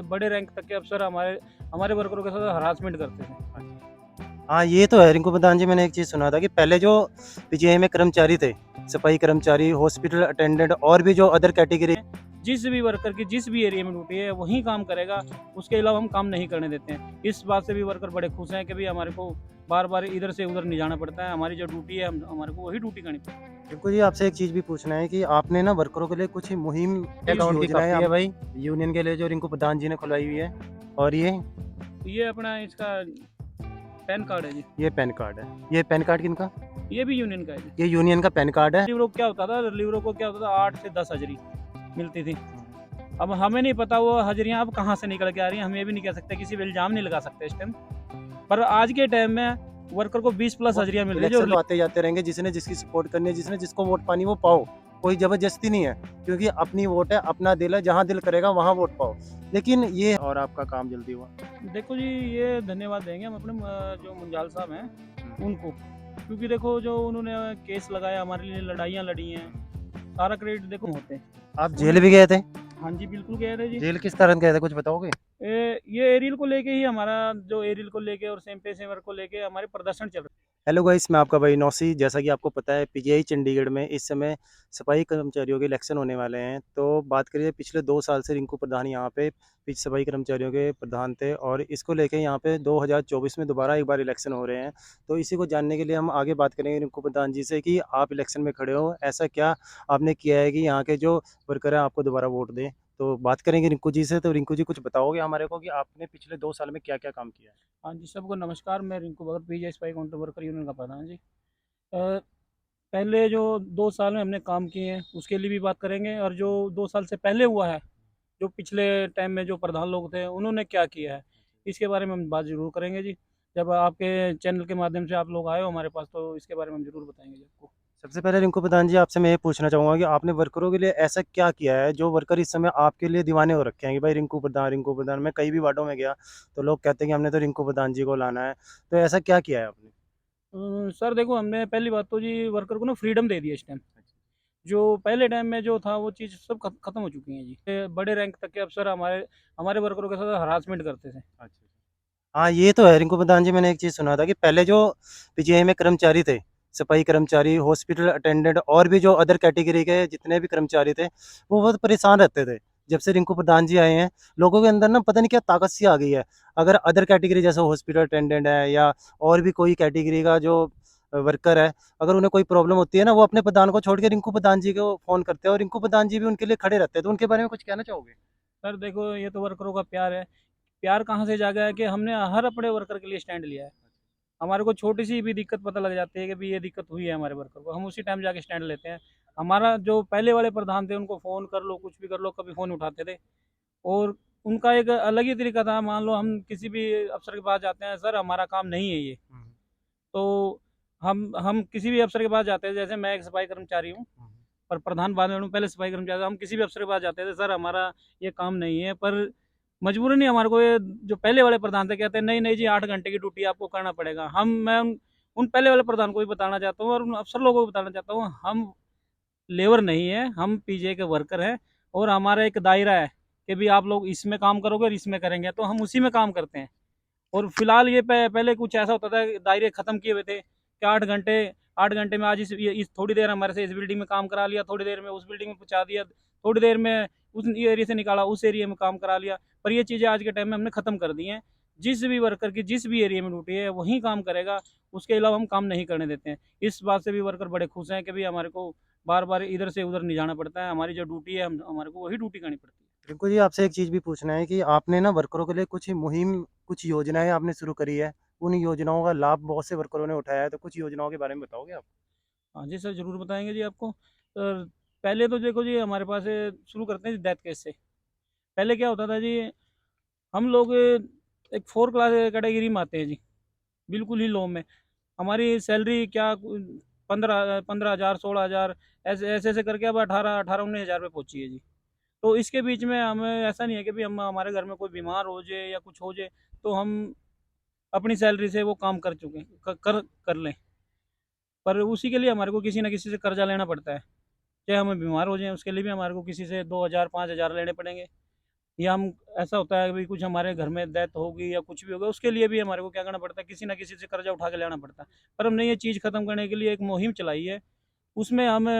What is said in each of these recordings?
बड़े रैंक तक के अफसर हमारे हमारे वर्करों के साथ हरासमेंट करते थे। हाँ, ये तो है रिंकू प्रधान जी। मैंने एक चीज़ सुना था कि पहले जो पीजीआई में कर्मचारी थे, सफाई कर्मचारी, हॉस्पिटल अटेंडेंट और भी जो अदर कैटेगरी। जिस भी वर्कर की जिस भी एरिया में ड्यूटी है वहीं काम करेगा, उसके अलावा हम काम नहीं करने देते हैं। इस बात से भी वर्कर बड़े खुश हैं कि भाई हमारे को बार बार इधर से उधर नहीं जाना पड़ता है। हमारी जो ड्यूटी है हमारे को वही ड्यूटी करनी पड़ती है। रिंकू जी, आपसे एक चीज़ भी पूछना है कि आपने ना वर्करों के लिए कुछ मुहिम, कुछ अकाउंट की योजनाएँ कापी है आप भाई। यूनियन के लिए जो रिंकू प्रधान जी ने खुलवाई हुई है, और ये अपना इसका पैन कार्ड है जी। ये पैन कार्ड है। ये पैन कार्ड किनका? ये भी यूनियन का है जी। ये यूनियन का पैन कार्ड है। लीवरों को क्या होता था, लीवरों को क्या होता था, 8 से 10 हाजिरी मिलती थी। अब हमें नहीं पता वो हाजिरियाँ अब कहाँ से निकल के आ रही हैं, हम ये भी नहीं कह सकते, किसी पे इल्ज़ाम नहीं लगा सकते इस टाइम। पर आज के टाइम में वर्कर को 20+ हाजिरियाँ मिल रही है जो इलेक्शन तो आते जाते रहेंगे, जिसने जिसकी सपोर्ट करनी है, जिसने जिसको वोट पानी वो पाओ। कोई जबरदस्ती नहीं है, क्योंकि अपनी वोट है, अपना दिल है, जहाँ दिल करेगा वहाँ वोट पाओ। लेकिन ये और आपका काम जल्दी हुआ। देखो जी, ये धन्यवाद देंगे हम अपने जो मुंजाल साहब हैं उनको, क्योंकि देखो जो उन्होंने केस लगाया, हमारे लिए लड़ाइयाँ लड़ी हैं, सारा क्रेडिट देखो होते हैं। आप जेल भी गए थे? हाँ जी, बिल्कुल गए थे जी। जेल किस कारण गए थे, कुछ बताओगे? ये एरियल को लेके ही हमारा जो एरियल को लेके और सेम पे सेम वर्क को लेके हमारे प्रदर्शन चल रहे हेलो गाइस, मैं आपका भाई नौसी। जैसा कि आपको पता है, पीजीआई चंडीगढ़ में इस समय सफाई कर्मचारियों के इलेक्शन होने वाले हैं। तो बात करिए, पिछले 2 साल से रिंकू प्रधान यहाँ पे सफाई कर्मचारियों के प्रधान थे, और इसको लेके यहाँ पे 2024 में दोबारा एक बार इलेक्शन हो रहे हैं। तो इसी को जानने के लिए हम आगे बात करेंगे रिंकू प्रधान जी से कि आप इलेक्शन में खड़े हो, ऐसा क्या आपने किया है कि यहाँ के जो वर्कर हैं आपको दोबारा वोट दें। तो बात करेंगे रिंकू जी से। तो रिंकू जी, कुछ बताओगे हमारे को कि आपने पिछले 2 साल में क्या क्या काम किया है? हाँ जी, सबको नमस्कार। मैं रिंकू भगत, पीजीआई स्पाई काउंटर वर्कर यूनियन का प्रधान जी। पहले जो 2 साल में हमने काम किए हैं उसके लिए भी बात करेंगे, और जो 2 साल से पहले हुआ है, जो पिछले टाइम में जो प्रधान लोग थे उन्होंने क्या किया है, इसके बारे में हम बात ज़रूर करेंगे जी। जब आपके चैनल के माध्यम से आप लोग आए हो हमारे पास, तो इसके बारे में हम ज़रूर बताएंगे जी आपको। सबसे पहले रिंकू प्रधान जी, आपसे मैं ये पूछना चाहूँगा कि आपने वर्करों के लिए ऐसा क्या किया है जो वर्कर इस समय आपके लिए दीवाने हो रखे हैं कि भाई रिंकू प्रधान, रिंकू प्रधान। मैं कई भी वार्डों में गया तो लोग कहते हैं कि हमने तो रिंकू प्रधान जी को लाना है। तो ऐसा क्या किया है आपने? सर देखो, हमने पहली बात तो जी वर्कर को ना फ्रीडम दे दिया इस टाइम। जो पहले टाइम में जो था वो चीज़ सब खत्म हो चुकी है जी। बड़े रैंक तक के अफसर हमारे हमारे वर्करों के साथ हरासमेंट करते थे। अच्छा। हाँ, ये तो है रिंकू प्रधान जी। मैंने एक चीज़ सुना था कि पहले जो पीजीआई में कर्मचारी थे, सफाई कर्मचारी, हॉस्पिटल अटेंडेंट और भी जो अदर कैटेगरी के जितने भी कर्मचारी थे, वो बहुत परेशान रहते थे। जब से रिंकू प्रधान जी आए हैं, लोगों के अंदर ना पता नहीं क्या ताकत सी आ गई है। अगर अदर कैटेगरी जैसे हॉस्पिटल अटेंडेंट है या और भी कोई कैटेगरी का जो वर्कर है, अगर उन्हें कोई प्रॉब्लम होती है ना, वो अपने प्रधान को छोड़ के रिंकू प्रधान जी को फ़ोन करते हैं, और रिंकू प्रधान जी भी उनके लिए खड़े रहते हैं। तो उनके बारे में कुछ कहना चाहोगे? सर देखो, ये तो वर्करों का प्यार है। प्यार कहाँ से जागा है कि हमने हर अपने वर्कर के लिए स्टैंड लिया है। हमारे को छोटी सी भी दिक्कत पता लग जाती है कि भाई ये दिक्कत हुई है हमारे वर्कर को, हम उसी टाइम जाके स्टैंड लेते हैं। हमारा जो पहले वाले प्रधान थे उनको फ़ोन कर लो, कुछ भी कर लो, कभी फ़ोन उठाते थे। और उनका एक अलग ही तरीका था। मान लो हम किसी भी अफ़सर के पास जाते हैं, सर हमारा काम नहीं है ये, तो हम किसी भी अफ़सर के पास जाते हैं, जैसे मैं एक सफाई कर्मचारी हूँ, पर प्रधान बाद में हूँ, पहले सफाई कर्मचारी था। हम किसी भी अफ़सर के पास जाते थे, सर हमारा ये काम नहीं है, पर मजबूरन ही हमारे को ये जो पहले वाले प्रधान थे कहते हैं नहीं नहीं जी, 8 घंटे की ड्यूटी आपको करना पड़ेगा। मैं उन पहले वाले प्रधान को भी बताना चाहता हूँ और उन अफ़सर लोगों को बताना चाहता हूँ, हम लेबर नहीं है, हम पीजीआई के वर्कर हैं, और हमारा एक दायरा है कि भी आप लोग इसमें काम करोगे और इसमें करेंगे, तो हम उसी में काम करते हैं। और फिलहाल ये पहले कुछ ऐसा होता था, दायरे खत्म किए हुए थे कि 8 घंटे, 8 घंटे में आज इस थोड़ी देर हमारे से इस बिल्डिंग में काम करा लिया, थोड़ी देर में उस बिल्डिंग में पहुंचा दिया, थोड़ी देर में उस एरिया से निकाला, उस एरिया में काम करा लिया। पर ये चीज़ें आज के टाइम में हमने ख़त्म कर दी हैं। जिस भी वर्कर की जिस भी एरिया में ड्यूटी है वहीं काम करेगा, उसके अलावा हम काम नहीं करने देते हैं। इस बात से भी वर्कर बड़े खुश हैं कि भाई हमारे को बार बार इधर से उधर नहीं जाना पड़ता है। हमारी जो ड्यूटी है, हम हमारे को वही ड्यूटी करनी पड़ती है। रिंकू जी, आपसे एक चीज़ भी पूछना है कि आपने ना वर्करों के लिए कुछ मुहिम, कुछ योजनाएँ आपने शुरू करी है। उन योजनाओं का लाभ बहुत से वर्करों ने उठाया है, तो कुछ योजनाओं के बारे में बताओगे आप? हाँ जी सर, ज़रूर बताएँगे जी आपको। पहले तो देखो जी, हमारे पास शुरू करते हैं डेथ केस से। पहले क्या होता था जी, हम लोग एक 4 क्लास कैटेगरी में आते हैं जी, बिल्कुल ही लो में। हमारी सैलरी क्या 15,000 16,000 ऐसे करके अब 18-19 हज़ार पे पहुँची है जी। तो इसके बीच में हमें ऐसा नहीं है कि भाई हम हमारे घर में कोई बीमार हो जाए या कुछ हो जाए, तो हम अपनी सैलरी से वो काम कर चुके क कर कर लें। पर उसी के लिए हमारे को किसी न किसी से कर्ज़ा लेना पड़ता है। चाहे हम बीमार हो जाएँ, उसके लिए भी हमारे को किसी से 2,000 5,000 लेने पड़ेंगे। या हम ऐसा होता है कि कुछ हमारे घर में डेथ होगी या कुछ भी होगा, उसके लिए भी हमारे को क्या करना पड़ता है, किसी ना किसी से कर्जा उठा के लाना पड़ता है। पर हमने ये चीज़ ख़त्म करने के लिए एक मुहिम चलाई है। उसमें हम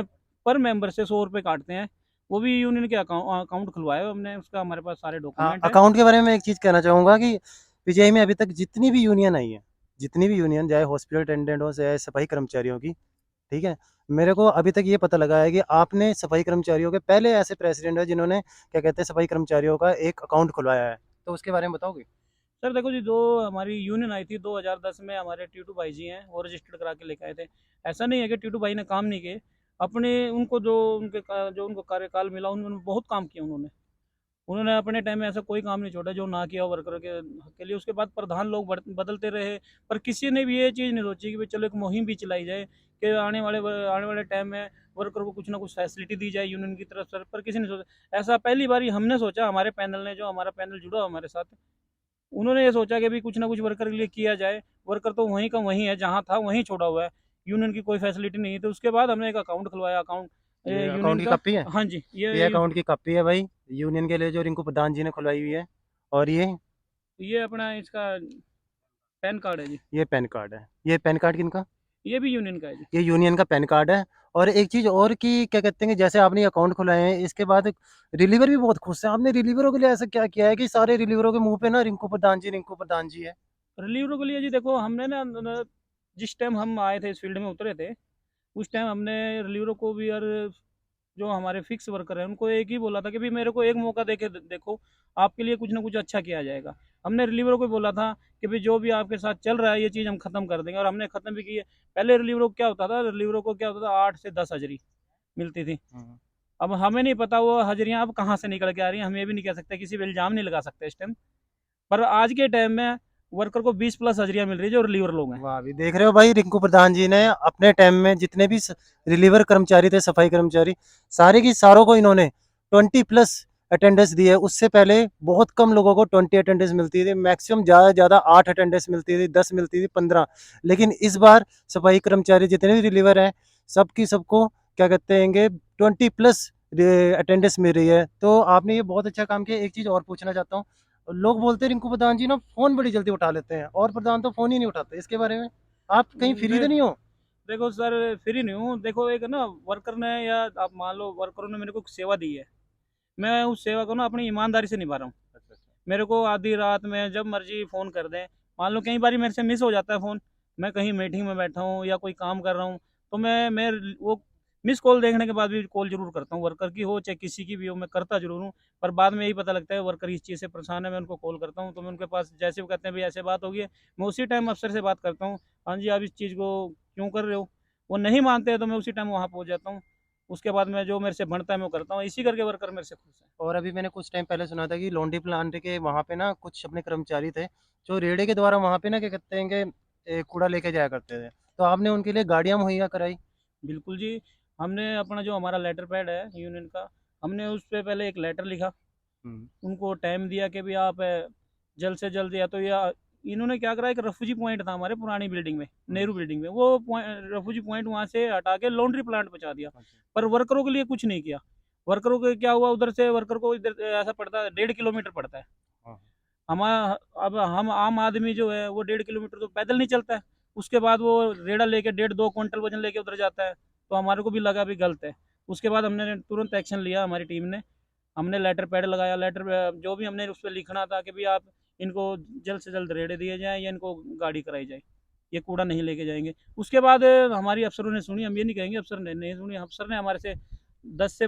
पर मेंबर से 100 रुपये काटते हैं। वो भी यूनियन के अकाउंट खुलवाया है हमने, उसका हमारे पास सारे हाँ, डॉक्यूमेंट है। अकाउंट के बारे में एक चीज़ कहना चाहूँगा कि पीजीआई में अभी तक जितनी भी यूनियन आई है, जितनी भी यूनियन चाहे हॉस्पिटल अटेंडेंट हो, चाहे सफाई कर्मचारियों की, ठीक है? मेरे को अभी तक ये पता लगा है कि आपने सफाई कर्मचारियों के पहले ऐसे प्रेसिडेंट हैं जिन्होंने क्या कहते हैं सफाई कर्मचारियों का एक अकाउंट खुलवाया है। तो उसके बारे में बताओगे? सर देखो जी, जो हमारी यूनियन आई थी 2010 में, हमारे टीटू भाई जी हैं, वो रजिस्टर्ड करा के लेके आए थे। ऐसा नहीं है कि टीटू भाई ने काम नहीं किए। अपने उनको जो उनको कार्यकाल मिला, उन्होंने बहुत काम किया। उन्होंने अपने टाइम में ऐसा कोई काम नहीं छोड़ा जो ना किया हो वर्करों के हक के लिए। उसके बाद प्रधान लोग बदलते रहे, पर किसी ने भी ये चीज़ नहीं सोची कि भाई चलो एक मुहिम भी चलाई जाए कि आने वाले टाइम में वर्कर को कुछ ना कुछ फैसिलिटी दी जाए यूनियन की तरफ से। पर किसी ने सोचा, ऐसा पहली बार ही हमने सोचा, हमारे पैनल ने, जो हमारा पैनल जुड़ा हमारे साथ, उन्होंने ये सोचा कि भी कुछ ना कुछ वर्कर के लिए किया जाए। वर्कर तो वहीं का वहीं है, जहाँ था वहीं छोड़ा हुआ है, यूनियन की कोई फैसिलिटी नहीं है। तो उसके बाद हमने एक अकाउंट खुलवाया, अकाउंट ये यूनियन अकाउंट की का। कॉपी है? हाँ जी, ये अकाउंट की कॉपी है भाई, यूनियन के लिए जो रिंकू प्रधान जी ने खुलवाई हुई है। और ये अपना इसका पैन कार्ड है जी। ये पैन कार्ड है। ये पैन कार्ड किनका? ये भी यूनियन का है जी। ये यूनियन का पैन कार्ड है। और एक चीज़ और कि क्या कहते हैं कि जैसे आपने अकाउंट खुलाए हैं, इसके बाद रिलीवर भी बहुत खुश हैं। आपने रिलीवरों के लिए ऐसा क्या किया है कि सारे रिलीवरों के मुँह पे ना रिंकू प्रधान जी है? रिलीवरों के लिए जी देखो, हमने ना जिस टाइम हम आए थे, इस फील्ड में उतरे थे, उस टाइम हमने रिलीवरों को भी, और जो हमारे फिक्स वर्कर हैं उनको एक ही बोला था कि भाई मेरे को एक मौका दे के देखो, आपके लिए कुछ ना कुछ अच्छा किया जाएगा। हमने रिलीवरों को बोला था कि भाई जो भी आपके साथ चल रहा है ये चीज़ हम ख़त्म कर देंगे, और हमने ख़त्म भी की है। पहले रिलीवरों को क्या होता था, रिलीवरों को क्या होता था, 8 से 10 हाजिरी मिलती थी। हम्म। अब हमें नहीं पता वो हाजिरियाँ अब कहाँ से निकल के आ रही हैं, हम ये भी नहीं कह सकते, किसी पे इल्ज़ाम नहीं लगा सकते इस टाइम। पर आज के टाइम में वर्कर को 20+ हाजिरियाँ मिल रही है, जो रिलीवर लोग हैं। वाह भी देख रहे हो भाई, रिंकू प्रधान जी ने अपने टाइम में जितने भी रिलीवर कर्मचारी थे, सफाई कर्मचारी, सारे की सारों को इन्होंने 20+ अटेंडेंस दी है। उससे पहले बहुत कम लोगों को 20 अटेंडेंस मिलती थी, मैक्सिमम ज़्यादा से ज़्यादा 8 अटेंडेंस मिलती थी, 10 मिलती थी, 15। लेकिन इस बार सफाई कर्मचारी जितने भी रिलीवर हैं, सबकी सबको क्या कहते हैं 20+ अटेंडेंस मिल रही है। तो आपने ये बहुत अच्छा काम किया। एक चीज़ और पूछना चाहता हूँ, लोग बोलते हैं रिंकू प्रधान जी ना फ़ोन बड़ी जल्दी उठा लेते हैं, और प्रधान तो फ़ोन ही नहीं उठाते। इसके बारे में आप कहीं फ्री दे, तो नहीं हो? देखो सर, फ्री नहीं हूँ। देखो एक ना वर्कर ने, या आप मान लो वर्करों ने मेरे को सेवा दी है, मैं उस सेवा को ना अपनी ईमानदारी से निभा रहा हूँ। अच्छा, अच्छा। मेरे को आधी रात में जब मर्जी फ़ोन कर दें। मान लो कई बार मेरे से मिस हो जाता है फ़ोन, मैं कहीं मीटिंग में बैठा हूँ या कोई काम कर रहा हूँ, तो मैं वो मिस कॉल देखने के बाद भी कॉल ज़रूर करता हूँ, वर्कर की हो चाहे किसी की भी हो, मैं करता ज़रूर हूँ। पर बाद में यही पता लगता है वर्कर इस चीज़ से परेशान है, मैं उनको कॉल करता हूँ, तो मैं उनके पास, जैसे वो कहते हैं भाई ऐसे बात होगी है, मैं उसी टाइम अफ़सर से बात करता हूँ, हाँ जी आप इस चीज़ को क्यों कर रहे हो? वो नहीं मानते हैं तो मैं उसी टाइम वहाँ पहुँच जाता हूँ। उसके बाद मैं जो मेरे से बनता है मैं वो करता हूँ, इसी करके वर्कर मेरे से खुश हैं। और अभी मैंने कुछ टाइम पहले सुना था कि लॉन्ड्री प्लांट के वहाँ पे ना कुछ अपने कर्मचारी थे, जो रेड़े के द्वारा वहाँ पे ना क्या कहते हैं कूड़ा लेके जाया करते थे। तो आपने उनके लिए गाड़ियाँ मुहैया कराई? बिल्कुल जी। हमने अपना जो हमारा लेटर पैड है यूनियन का, हमने उस पे पहले एक लेटर लिखा, हुँ। उनको टाइम दिया कि भाई आप जल्द से जल्द, या तो या इन्होंने क्या करा, एक रेफ्यूजी पॉइंट था हमारे पुरानी बिल्डिंग में, हुँ। नेहरू बिल्डिंग में, वो रेफ्यूजी पॉइंट वहाँ से हटा के लॉन्ड्री प्लांट पहुँचा दिया। अच्छा। पर वर्करों के लिए कुछ नहीं किया। वर्करों को क्या हुआ, उधर से वर्कर को इधर ऐसा पड़ता है, 1.5 किलोमीटर पड़ता है। हाँ, हमारा, अब हम आम आदमी जो है वो 1.5 किलोमीटर तो पैदल नहीं चलता है। उसके बाद वो रेड़ा लेके 1.5-2 क्विंटल वजन लेके उधर जाता है, तो हमारे को भी लगा भी गलत है। उसके बाद हमने तुरंत एक्शन लिया, हमारी टीम ने, हमने लेटर पैड लगाया, लेटर जो भी हमने उस पर लिखना था कि भाई आप इनको जल्द से जल्द रेड़े दिए जाएँ या इनको गाड़ी कराई जाए, ये कूड़ा नहीं लेके जाएंगे। उसके बाद हमारी अफसरों ने सुनी, हम ये नहीं कहेंगे अफसर ने नहीं सुनी, अफसर ने हमारे से 10 से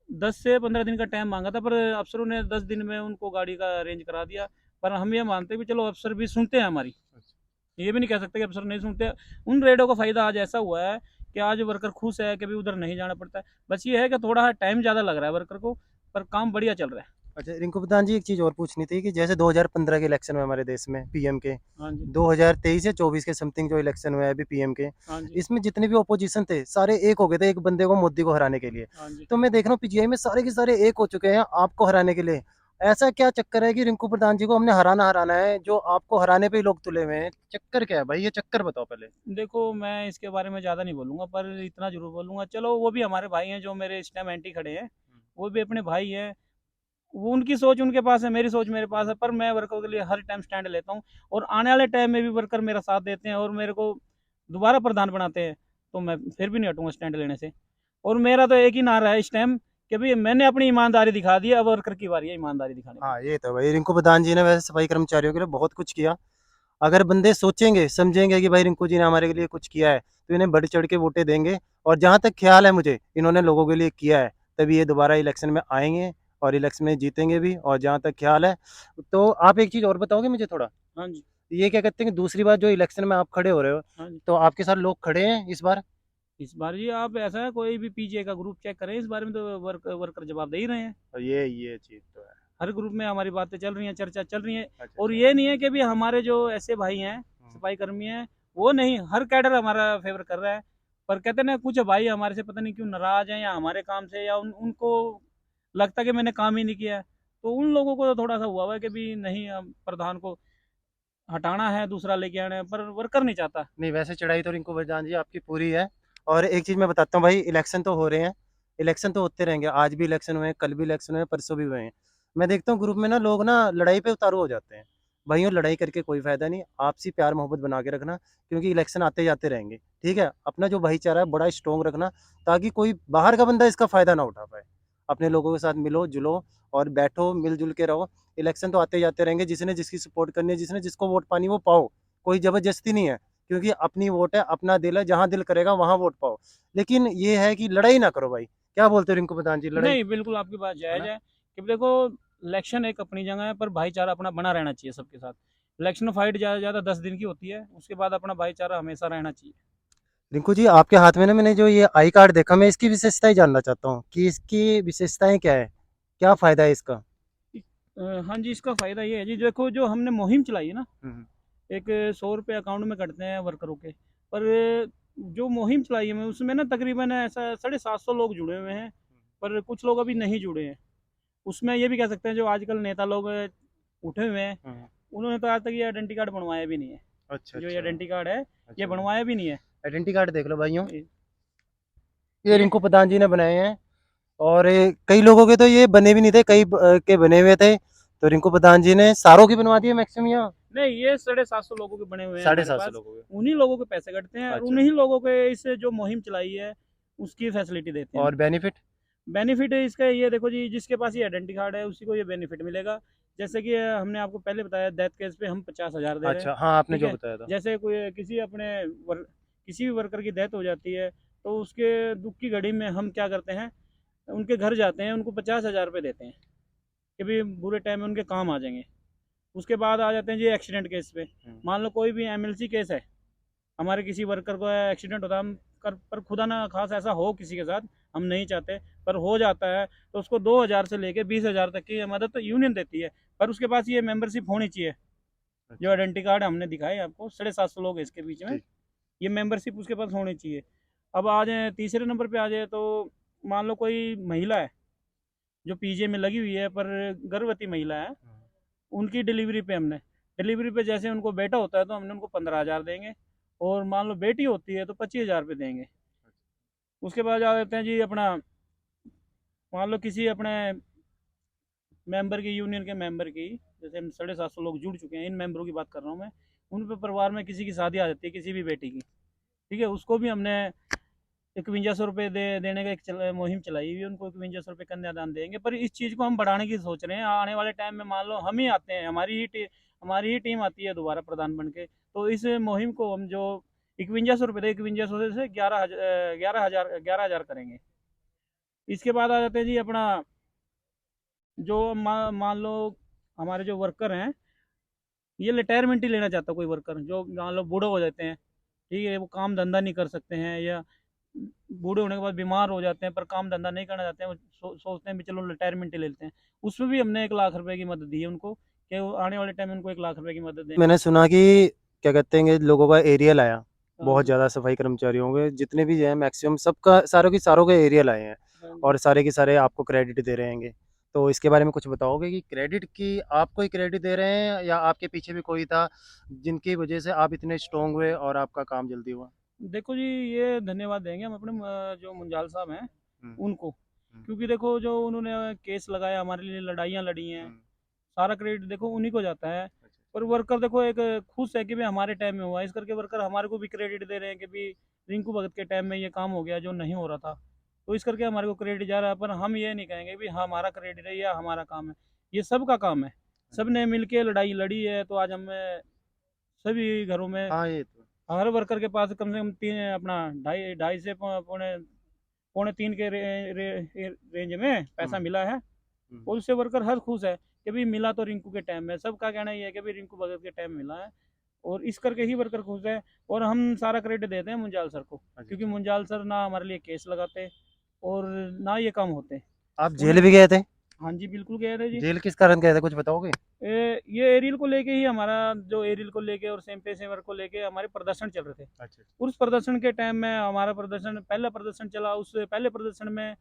10 से 15 दिन का टाइम मांगा था, पर अफसरों ने 10 दिन में उनको गाड़ी का अरेंज करा दिया। पर हम ये मानते हैं कि चलो अफसर भी सुनते हैं हमारी, अच्छा। ये भी नहीं कह सकते कि अफसर नहीं सुनते। उन रेडों का फ़ायदा आज ऐसा हुआ है कि आज वर्कर खुश है कि भी उधर नहीं जाना पड़ता है। बस ये है कि थोड़ा टाइम ज़्यादा लग रहा है वर्कर को, पर काम बढ़िया चल रहा है। अच्छा, रिंकू प्रधान जी एक चीज़ और पूछनी थी कि जैसे 2015 के इलेक्शन हुए हमारे देश में पीएम के, हाँ जी। 2023 या 24 के समथिंग जो इलेक्शन हुए हैं अभी पीएम के, हाँ जी। इसमें जितने भी ऑपोजिशन थे सारे एक हो गए थे एक बंदे को, मोदी को हराने के लिए। हाँ जी। तो मैं देख रहा हूँ पीजीआई में सारे के सारे एक हो चुके हैं आपको हराने के लिए। ऐसा क्या चक्कर है कि रिंकू प्रधान जी को हमने हराना हराना है, जो आपको हराने पे ही लोग तुले हुए हैं? चक्कर क्या है भाई, ये चक्कर बताओ पहले। देखो मैं इसके बारे में ज़्यादा नहीं बोलूँगा, पर इतना ज़रूर बोलूँगा, चलो वो भी हमारे भाई हैं जो मेरे इस टाइम एंटी खड़े हैं, वो भी अपने भाई हैं। वो उनकी सोच उनके पास है, मेरी सोच मेरे पास है, पर मैं वर्कर के लिए हर टाइम स्टैंड लेता हूँ। और आने वाले टाइम में भी वर्कर मेरा साथ देते हैं और मेरे को दोबारा प्रधान बनाते हैं, तो मैं फिर भी नहीं हटूंगा स्टैंड लेने से। और मेरा तो एक ही नारा है इस टाइम कि भाई मैंने अपनी ईमानदारी दिखा दी है, अब वर्कर की बारी है ईमानदारी दिखाने की। हाँ, ये तो भाई रिंकू प्रधान जी ने वैसे सफाई कर्मचारियों के लिए बहुत कुछ किया। अगर बंदे सोचेंगे समझेंगे कि भाई रिंकू जी ने हमारे लिए कुछ किया है तो इन्हें बढ़ चढ़ के वोटें देंगे। और जहाँ तक ख्याल है मुझे इन्होंने लोगों के लिए किया है, तभी ये दोबारा इलेक्शन में आएंगे और इलेक्शन में जीतेंगे भी। और जहाँ तक ख्याल है, तो आप एक चीज़ और बताओगे मुझे थोड़ा, हाँ जी। ये क्या कहते हैं कि दूसरी बार जो इलेक्शन में आप खड़े हो रहे हो, हाँ जी। तो आपके साथ लोग खड़े हैं इस बार? इस बार जी आप ऐसा है, कोई भी पीजीए का ग्रुप चेक करें, इस बारे में तो वर्कर जवाब दे ही रहे हैं। और ये चीज़ तो है। हर ग्रुप में हमारी बातें चल रही हैं, चर्चा चल रही है। अच्छा और अच्छा। ये नहीं है कि भी हमारे जो ऐसे भाई हैं, सफाई कर्मी हैं, वो नहीं, हर कैडर हमारा फेवर कर रहा है। पर कहते हैं ना, कुछ भाई हमारे से पता नहीं क्यों नाराज हैं, या हमारे काम से, या उनको लगता है कि मैंने काम ही नहीं किया है। तो उन लोगों को तो थोड़ा सा हुआ है कि भी नहीं, हम प्रधान को हटाना है, दूसरा लेके आना है, पर वर्कर नहीं चाहता। नहीं, वैसे चढ़ाई तो रिंकू प्रधान जी आपकी पूरी है। और एक चीज़ मैं बताता हूँ भाई, इलेक्शन तो हो रहे हैं, इलेक्शन तो होते रहेंगे। आज भी इलेक्शन हुए हैं, कल भी इलेक्शन हुए हैं, परसों भी हुए हैं। मैं देखता हूँ ग्रुप में ना लोग ना लड़ाई पे उतारू हो जाते हैं। भाइयों, लड़ाई करके कोई फ़ायदा नहीं, आपसी प्यार मोहब्बत बना के रखना, क्योंकि इलेक्शन आते जाते रहेंगे। ठीक है? अपना जो भाईचारा है बड़ा स्ट्रॉन्ग रखना, ताकि कोई बाहर का बंदा इसका फ़ायदा ना उठा पाए। अपने लोगों के साथ मिलो-जुलो और बैठो, मिल-जुल के रहो। इलेक्शन तो आते जाते रहेंगे, जिसने जिसकी सपोर्ट करनी है, जिसने जिसको वोट पानी वो पाओ। कोई ज़बरदस्ती नहीं है, क्योंकि अपनी वोट है, अपना दिल है, जहाँ दिल करेगा वहाँ वोट पाओ। लेकिन ये है कि लड़ाई ना करो भाई। क्या बोलते हो रिंकू प्रधान जी, लड़ाई? नहीं, बिल्कुल आपकी बात है जायज़ ना? है कि देखो, इलेक्शन एक अपनी जगह है, पर भाईचारा अपना बना रहना चाहिए सबके साथ। इलेक्शन फाइट ज़्यादा से ज़्यादा 10 दिन की होती है, उसके बाद अपना भाईचारा हमेशा रहना चाहिए। रिंकू जी, आपके हाथ में ना मैंने जो ये आई कार्ड देखा, मैं इसकी विशेषताएँ जानना चाहता हूँ कि इसकी विशेषताएँ क्या है? क्या फ़ायदा है इसका? हाँ जी, इसका फ़ायदा ये है जी, देखो जो हमने मुहिम चलाई है ना, हुँ, हुँ। एक 100 रुपये अकाउंट में कटते हैं वर्करों के। पर जो मुहिम चलाई है मैं, उसमें ना तकरीबन ऐसा 750 लोग जुड़े हुए हैं, पर कुछ लोग अभी नहीं जुड़े हैं। उसमें ये भी कह सकते हैं, जो आजकल नेता लोग उठे हुए हैं, हुँ, हुँ। उन्होंने तो आज तक ये आइडेंटी कार्ड बनवाया भी नहीं है। अच्छा, जो ये अच्छा। आइडेंटी कार्ड है, ये अच्छा। बनवाया भी नहीं है। आइडेंटी कार्ड देख लो भाइयों, ये ये ये रिंकू प्रधान जी ने बनाए हैं। और कई लोगों के तो ये बने भी नहीं थे, कई के बने हुए थे। तो रिंकू प्रधान जी ने सारों की बनवा दिए मैक्सिमम यहाँ। नहीं, ये 750 लोगों के बने हुए हैं साढ़े हमारे सात सौ पास। लोगों के। उन्हीं लोगों के पैसे कटते हैं, और अच्छा। उन्हीं लोगों के इस जो मुहिम चलाई है उसकी फैसिलिटी देते हैं हम। और बेनिफिट? बेनिफिट है इसका, ये देखो जी, जिसके पास ये आइडेंटी कार्ड है उसी को ये बेनिफिट मिलेगा। जैसे कि हमने आपको पहले बताया, डेथ केस पे हम 50,000 दे रहे हैं। अच्छा, हाँ, आपने ठीक जो है? बताया था। जैसे कोई किसी भी वर्कर की डेथ हो जाती है, तो उसके दुख की घड़ी में हम क्या करते हैं, उनके घर जाते हैं, उनको 50,000 रुपये देते हैं कि भाई बुरे टाइम में उनके काम आ जाएंगे। उसके बाद आ जाते हैं जी एक्सीडेंट केस पे। हुँ। मान लो कोई भी एमएलसी केस है, हमारे किसी वर्कर को एक्सीडेंट होता है, हम कर पर खुदा ना खास ऐसा हो किसी के साथ, हम नहीं चाहते, पर हो जाता है, तो उसको 2,000 से लेके 20,000 तक की मदद तो यूनियन देती है। पर उसके पास ये मेंबरशिप होनी चाहिए। जो अच्छा। आइडेंटी कार्ड हमने दिखाए आपको, 750 लोग हैं इसके बीच में, ठीक। ये मेंबरशिप उसके पास होनी चाहिए। अब आ जाए तीसरे नंबर पे आ जाए, तो मान लो कोई महिला है जो पीजे में लगी हुई है, पर गर्भवती महिला है, हुँ। उनकी डिलीवरी पे हमने, डिलीवरी पे जैसे उनको बेटा होता है तो हमने उनको 15,000 देंगे, और मान लो बेटी होती है तो 25,000 रुपये देंगे। उसके बाद आ जाते हैं जी अपना, मान लो किसी अपने मेंबर की, यूनियन के मेंबर की, जैसे हम 750 लोग जुड़ चुके हैं, इन मेंबरों की बात कर रहा हूँ मैं। उन पे परिवार में किसी की शादी आ जाती है, किसी भी बेटी की, ठीक है, उसको भी हमने 5100 रुपये देने का मुहिम चलाई हुई है। उनको 5100 रुपये कन्यादान देंगे। पर इस चीज़ को हम बढ़ाने की सोच रहे हैं। आने वाले टाइम में मान लो हम ही आते हैं, हमारी ही टीम आती है दोबारा प्रधान बन के, तो इस मुहिम को हम जो 5100 रुपये थे, 5100 से 11,000 करेंगे। इसके बाद आ जाते हैं जी अपना, जो मान लो हमारे जो वर्कर हैं, ये रिटायरमेंट ही लेना चाहता है कोई वर्कर, जो मान लो बूढ़े हो जाते हैं, ठीक है, वो काम धंधा नहीं कर सकते हैं, या बूढ़े होने के बाद बीमार हो जाते हैं, पर काम धंधा नहीं करना चाहते हैं, वो सोचते हैं भी चलो रिटायरमेंट ही लेते हैं। उसमें भी हमने 1 लाख रुपए की मदद दी है उनको, कि वो आने वाले टाइम में उनको 1 लाख रुपए की मदद दें। मैंने सुना कि क्या कहते हैं कि लोगों का एरियल आया, हाँ बहुत जी। ज़्यादा सफाई कर्मचारियों के जितने भी हैं मैक्सिमम सबका, सारों के एरियल आए हैं। हाँ जी। और सारे के सारे आपको क्रेडिट दे रहे हैंगे। तो इसके बारे में कुछ बताओगे कि क्रेडिट की आपको ही क्रेडिट दे रहे हैं, या आपके पीछे भी कोई था जिनकी वजह से आप इतने स्ट्रांग हुए और आपका काम जल्दी हुआ? देखो जी, ये धन्यवाद देंगे हम अपने जो मुंजाल साहब हैं हुँ। उनको, क्योंकि देखो जो उन्होंने केस लगाया, हमारे लिए लड़ाइयाँ लड़ी हैं, सारा क्रेडिट देखो उन्हीं को जाता है। पर वर्कर देखो एक खुश है कि भाई हमारे टाइम में हुआ, इस करके वर्कर हमारे को भी क्रेडिट दे रहे हैं कि भाई रिंकू भगत के टाइम में ये काम हो गया जो नहीं हो रहा था, तो इस करके हमारे को क्रेडिट जा रहा है। पर हम ये नहीं कहेंगे भी हाँ हमारा क्रेडिट है या हमारा काम है, ये सबका काम है। सब ने मिल के लड़ाई लड़ी है, तो आज हमें सभी घरों में हाँ ये तो हर वर्कर के पास कम से कम तीन अपना ढाई ढाई से पौने पौने तीन के रेंज में पैसा मिला है। और उससे वर्कर हर खुश है कि भाई मिला तो रिंकू के टाइम में, सबका कहना ये है कि भाई रिंकू भगत के टाइम मिला है, और इस करके ही वर्कर खुश है। और हम सारा क्रेडिट देते हैं मुंजाल सर को, क्योंकि मुंजाल सर ना हमारे लिए केस लगाते और ना ये काम होते। आप जेल भी गए थे? हाँ जी बिल्कुल गए थे जी। जेल किस कारण गए थे, कुछ बताओगे? ये एरियल को लेके ही हमारा जो एरियल को लेके और सेम पे सेवर को लेके हमारे प्रदर्शन चल रहे थे। अच्छा। उस प्रदर्शन के टाइम में हमारा प्रदर्शन पहला प्रदर्शन चला, उस पहले प्रदर्शन में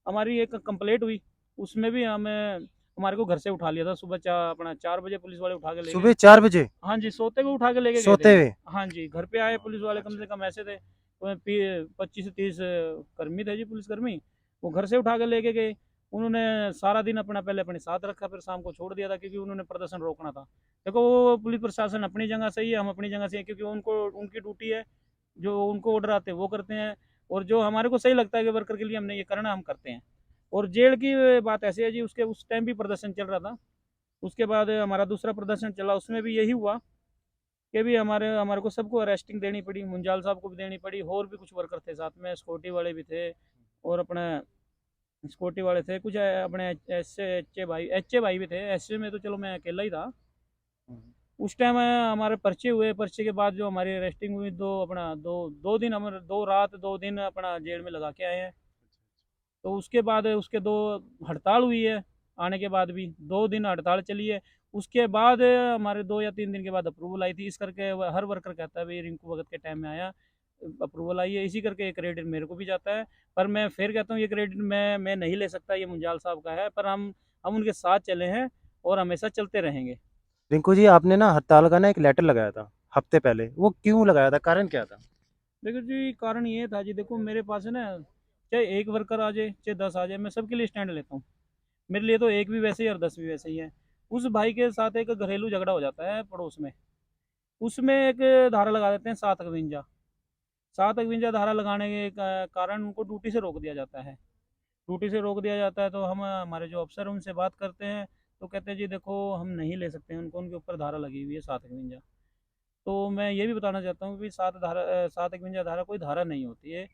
हमारी एक कंप्लेंट हुई, उसमें भी हमें हमारे को घर से उठा लिया था सुबह अपना 4 बजे पुलिस वाले उठा के ले गए। सुबह 4 बजे? हाँ जी, सोते हुए उठा के लेके गए सोते थे। हुए? हाँ जी, घर पे आए पुलिस वाले, कम से कम ऐसे थे 25 से 30 कर्मी थे जी, पुलिसकर्मी। वो घर से उठा के लेके गए। उन्होंने सारा दिन अपना पहले अपने साथ रखा, फिर शाम को छोड़ दिया था, क्योंकि उन्होंने प्रदर्शन रोकना था। देखो वो पुलिस प्रशासन अपनी जगह सही है, हम अपनी जगह से हैं, क्योंकि उनको उनकी ड्यूटी है, जो उनको ऑर्डर आते हैं वो करते हैं, और जो हमारे को सही लगता है कि वर्कर के लिए हमने ये करना हम करते हैं। और जेल की बात ऐसी है जी, उसके उस टाइम भी प्रदर्शन चल रहा था। उसके बाद हमारा दूसरा प्रदर्शन चला, उसमें भी यही हुआ कि भी हमारे हमारे को सबको अरेस्टिंग देनी पड़ी, मुंजाल साहब को भी देनी पड़ी, और भी कुछ वर्कर थे साथ में, सिक्योरिटी वाले भी थे, और अपने सिक्योरिटी वाले थे कुछ अपने एच ए भाई भी थे। एस ए में तो चलो मैं अकेला ही था। उस टाइम हमारे पर्चे हुए, पर्चे के बाद जो हमारी अरेस्टिंग हुई, दो दिन हम 2 रात 2 दिन अपना जेल में लगा के आए हैं। तो उसके बाद उसके 2 हड़ताल हुई है, आने के बाद भी 2 दिन हड़ताल चली है। उसके बाद हमारे 2 या 3 दिन के बाद अप्रूवल आई थी, इस करके हर वर्कर कहता है भाई रिंकू भगत के टाइम में आया, अप्रूवल आई है, इसी करके ये क्रेडिट मेरे को भी जाता है। पर मैं फिर कहता हूँ ये क्रेडिट मैं नहीं ले सकता, ये मुंजाल साहब का है, पर हम उनके साथ चले हैं और हमेशा चलते रहेंगे। रिंकू जी, आपने ना हड़ताल का ना एक लेटर लगाया था हफ्ते पहले, वो क्यों लगाया था, कारण क्या था? देखो जी, कारण ये था जी, देखो मेरे पास है ना, चाहे एक वर्कर आ जाए चाहे 10 आ जाए, मैं सबके लिए स्टैंड लेता हूँ। मेरे लिए तो एक भी वैसे ही और 10 भी वैसे ही है। उस भाई के साथ एक घरेलू झगड़ा हो जाता है पड़ोस में, उसमें एक धारा लगा देते हैं 751 धारा लगाने के कारण उनको ड्यूटी से रोक दिया जाता है। ड्यूटी से रोक दिया जाता है, तो हम हमारे जो अफसर हैं उनसे बात करते हैं, तो कहते हैं जी देखो हम नहीं ले सकते हैं उनको, उनके ऊपर धारा लगी हुई है 751। तो मैं ये भी बताना चाहता हूँ कि 751 धारा कोई धारा नहीं होती है,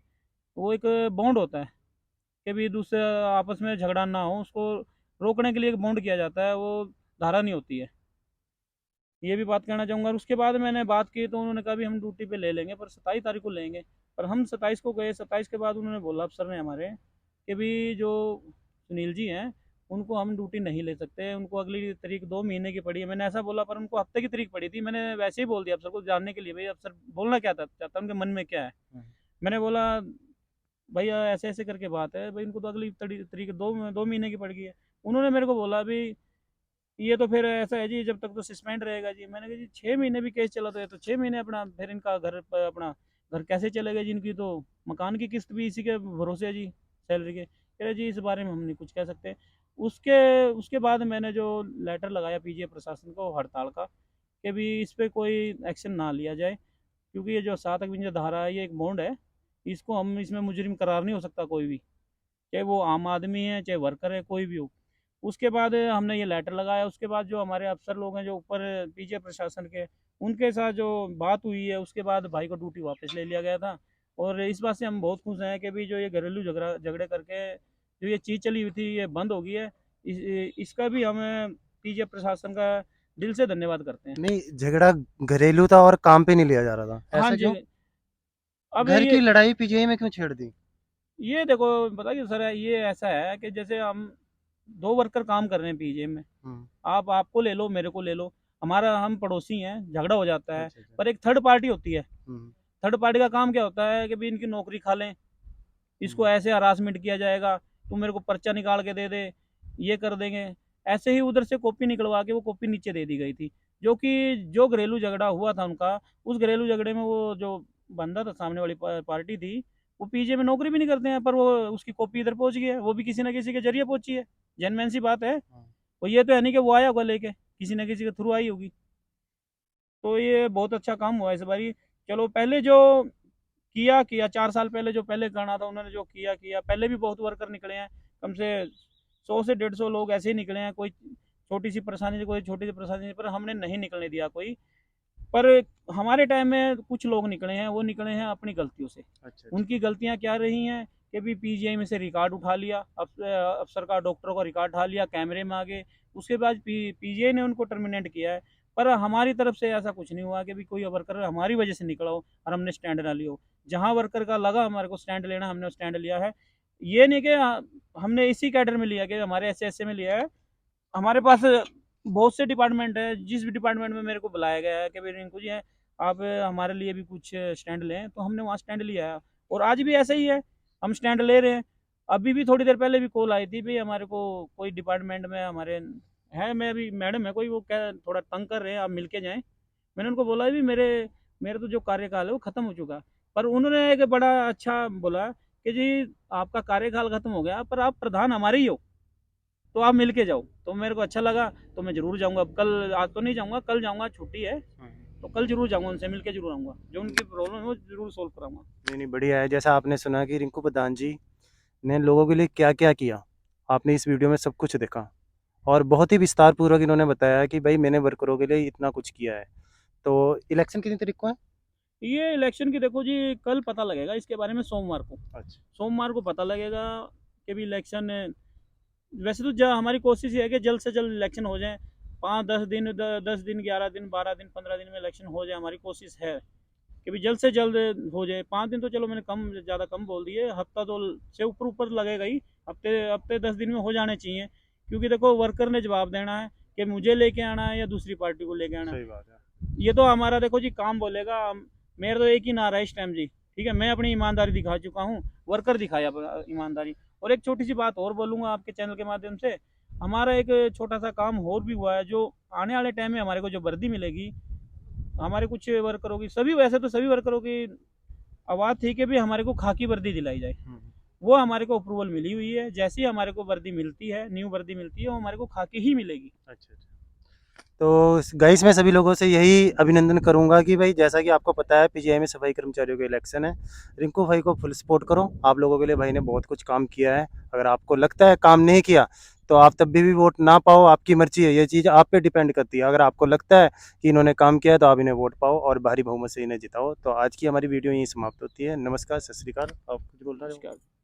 वो एक बॉन्ड होता है कि भी दूसरे आपस में झगड़ा ना हो, उसको रोकने के लिए एक बॉन्ड किया जाता है, वो धारा नहीं होती है। ये भी बात कहना चाहूँगा। और उसके बाद मैंने बात की, तो उन्होंने कहा भी हम ड्यूटी पे ले लेंगे, पर 27 तारीख को लेंगे। पर हम 27 को गए, 27 के बाद उन्होंने बोला अफसर ने हमारे कि भी जो सुनील जी हैं उनको हम ड्यूटी नहीं ले सकते, उनको अगली तारीख 2 महीने की पड़ी है। मैंने ऐसा बोला, पर उनको हफ्ते की तारीख पड़ी थी। मैंने वैसे ही बोल दिया अफसर को, जानने के लिए भाई अफसर बोलना क्या चाहता उनके मन में क्या है। मैंने बोला भैया ऐसे ऐसे करके बात है भाई, इनको तो अगली तारीख 2 महीने की पड़ गई है। उन्होंने मेरे को बोला भी ये तो फिर ऐसा है जी, जब तक तो सस्पेंड रहेगा जी। मैंने कहा जी 6 महीने भी केस चला तो है, तो 6 महीने अपना फिर इनका अपना घर कैसे चलेगा जी, इनकी तो मकान की किस्त भी इसी के भरोसे है जी, सैलरी के। कह रहे जी इस बारे में हम नहीं कुछ कह सकते। उसके उसके बाद मैंने जो लेटर लगाया पीजीए प्रशासन को हड़ताल का, कि भी इस पर कोई एक्शन ना लिया जाए, क्योंकि ये जो 751 धारा है ये एक बॉन्ड है, इसको हम इसमें मुजरिम करार नहीं हो सकता कोई भी, चाहे वो आम आदमी है चाहे वर्कर है कोई भी हो। उसके बाद हमने ये लेटर लगाया। उसके बाद जो हमारे अफसर लोग हैं जो ऊपर पीछे प्रशासन के, उनके साथ जो बात हुई है, उसके बाद भाई को ड्यूटी वापस ले लिया गया था। और इस बात से हम बहुत खुश हैं कि भी जो ये घरेलू झगड़े करके जो ये चीज़ चली हुई थी ये बंद हो गई है। इसका भी हम पीछे प्रशासन का दिल से धन्यवाद करते हैं। नहीं, झगड़ा घरेलू था और काम पे नहीं लिया जा रहा था, हाँ ऐसा जी। क्यों? अब घर की लड़ाई पीजीआई में क्यों छेड़ दी? ये देखो बताइए सर, ये ऐसा है कि जैसे हम 2 वर्कर काम कर रहे हैं पीजे में, आप आपको ले लो मेरे को ले लो, हमारा हम पड़ोसी हैं, झगड़ा हो जाता है। अच्छा अच्छा। पर एक थर्ड पार्टी होती है, थर्ड पार्टी का काम क्या होता है कि भी इनकी नौकरी खा लें, इसको ऐसे हरासमेंट किया जाएगा, तुम मेरे को पर्चा निकाल के दे दे, ये कर देंगे। ऐसे ही उधर से कॉपी निकलवा के वो कॉपी नीचे दे दी गई थी, जो कि जो घरेलू झगड़ा हुआ था उनका, उस घरेलू झगड़े में वो जो बंदा था सामने वाली पार्टी थी, वो पीजीआई में नौकरी भी नहीं करते हैं, पर वो उसकी कॉपी इधर पहुंच गई है, वो भी किसी ना किसी के जरिए पहुंची है। जेन्युइन सी बात है। वो ये तो है नहीं कि वो आया होगा लेके, किसी ना किसी के थ्रू आई होगी। तो ये बहुत अच्छा काम हुआ इस बारी। चलो पहले जो किया 4 साल पहले जो पहले करना था उन्होंने जो किया, पहले भी बहुत वर्कर निकले हैं। कम से 100 से 150 लोग ऐसे ही निकले हैं। कोई छोटी सी परेशानी, कोई छोटी सी परेशानी पर हमने नहीं निकलने दिया कोई। पर हमारे टाइम में कुछ लोग निकले हैं, वो निकले हैं अपनी गलतियों से। अच्छा। उनकी गलतियां क्या रही हैं कि भी पीजीआई में से रिकॉर्ड उठा लिया, अफसर का, डॉक्टरों का रिकॉर्ड उठा लिया, कैमरे में आ गए। उसके बाद पीजीआई ने उनको टर्मिनेट किया है। पर हमारी तरफ से ऐसा कुछ नहीं हुआ कि भी कोई वर्कर हमारी वजह से निकला हो और हमने स्टैंड ना लिया हो। जहाँ वर्कर का लगा हमारे को स्टैंड लेना, हमने स्टैंड लिया है। ये नहीं कि हमने इसी कैडर में लिया कि हमारे ऐसे में लिया है। हमारे पास बहुत से डिपार्टमेंट है, जिस भी डिपार्टमेंट में मेरे को बुलाया गया है कि भाई रिंकू जी हैं, आप हमारे लिए भी कुछ स्टैंड लें, तो हमने वहाँ स्टैंड लिया है। और आज भी ऐसा ही है, हम स्टैंड ले रहे हैं। अभी भी थोड़ी देर पहले भी कॉल आई थी, भाई हमारे को कोई डिपार्टमेंट में हमारे है, मैं अभी मैडम है कोई, वो क्या थोड़ा तंग कर रहे हैं, आप मिल के जाएँ। मैंने उनको बोला भी मेरे मेरे तो जो कार्यकाल है वो ख़त्म हो चुका है। पर उन्होंने एक बड़ा अच्छा बोला कि जी आपका कार्यकाल ख़त्म हो गया, पर आप प्रधान हमारे ही हो, तो आप मिल के जाओ। तो मेरे को अच्छा लगा, तो मैं ज़रूर जाऊँगा। अब कल, आज तो नहीं जाऊँगा, कल जाऊँगा, छुट्टी है। तो कल ज़रूर जाऊँगा, उनसे मिल के ज़रूर आऊँगा, जो उनकी प्रॉब्लम है वो ज़रूर सॉल्व कराऊँगा। नहीं, नहीं, बढ़िया है। जैसा आपने सुना कि रिंकू प्रधान जी ने लोगों के लिए क्या-क्या किया, आपने इस वीडियो में सब कुछ देखा और बहुत ही विस्तार पूर्वक इन्होंने बताया कि भाई मैंने वर्करों के लिए इतना कुछ किया है। तो इलेक्शन कितनी तारीख को है? ये इलेक्शन की देखो जी, कल पता लगेगा इसके बारे में, सोमवार को। अच्छा। सोमवार को पता लगेगा कि भी इलेक्शन। वैसे तो हमारी कोशिश ये है कि जल्द से जल्द इलेक्शन हो जाए। 5-10 दिन, 10 दिन, 11 दिन, 12 दिन, 15 दिन में इलेक्शन हो जाए, हमारी कोशिश है कि भी जल्द से जल्द हो जाए। 5 दिन तो चलो मैंने कम, ज़्यादा कम बोल दिए, हफ्ता तो से ऊपर ऊपर लगेगा ही। हफ्ते हफ्ते 10 दिन में हो जाने चाहिए, क्योंकि देखो वर्कर ने जवाब देना है कि मुझे लेके आना है या दूसरी पार्टी को लेके आना है। सही बात है। ये तो हमारा देखो जी काम बोलेगा। मेरा तो एक ही नारा है इस टाइम जी, ठीक है, मैं अपनी ईमानदारी दिखा चुका हूँ, वर्कर दिखाया ईमानदारी। और एक छोटी सी बात और बोलूँगा आपके चैनल के माध्यम से, हमारा एक छोटा सा काम और भी हुआ है, जो आने वाले टाइम में हमारे को जो वर्दी मिलेगी, हमारे कुछ वर्करों की, सभी, वैसे तो सभी वर्करों की आवाज़ थी कि भी हमारे को खाकी वर्दी दिलाई जाए। वो हमारे को अप्रूवल मिली हुई है। जैसी हमारे को वर्दी मिलती है, न्यू वर्दी मिलती है, वो हमारे को खाकी ही मिलेगी। अच्छा, अच्छा। तो गाइस मैं सभी लोगों से यही अभिनंदन करूंगा कि भाई जैसा कि आपको पता है पीजीआई में सफाई कर्मचारियों के इलेक्शन है। रिंकू भाई को फुल सपोर्ट करो। आप लोगों के लिए भाई ने बहुत कुछ काम किया है। अगर आपको लगता है काम नहीं किया तो आप तब भी वोट ना पाओ, आपकी मर्जी है। ये चीज़ आप पे डिपेंड करती है। अगर आपको लगता है कि इन्होंने काम किया है तो आप इन्हें वोट पाओ और भारी बहुमत से इन्हें जिताओ। तो आज की हमारी वीडियो यहीं समाप्त होती है। नमस्कार, सत श्री अकाल। आप कुछ बोल रहे हो? नमस्कार।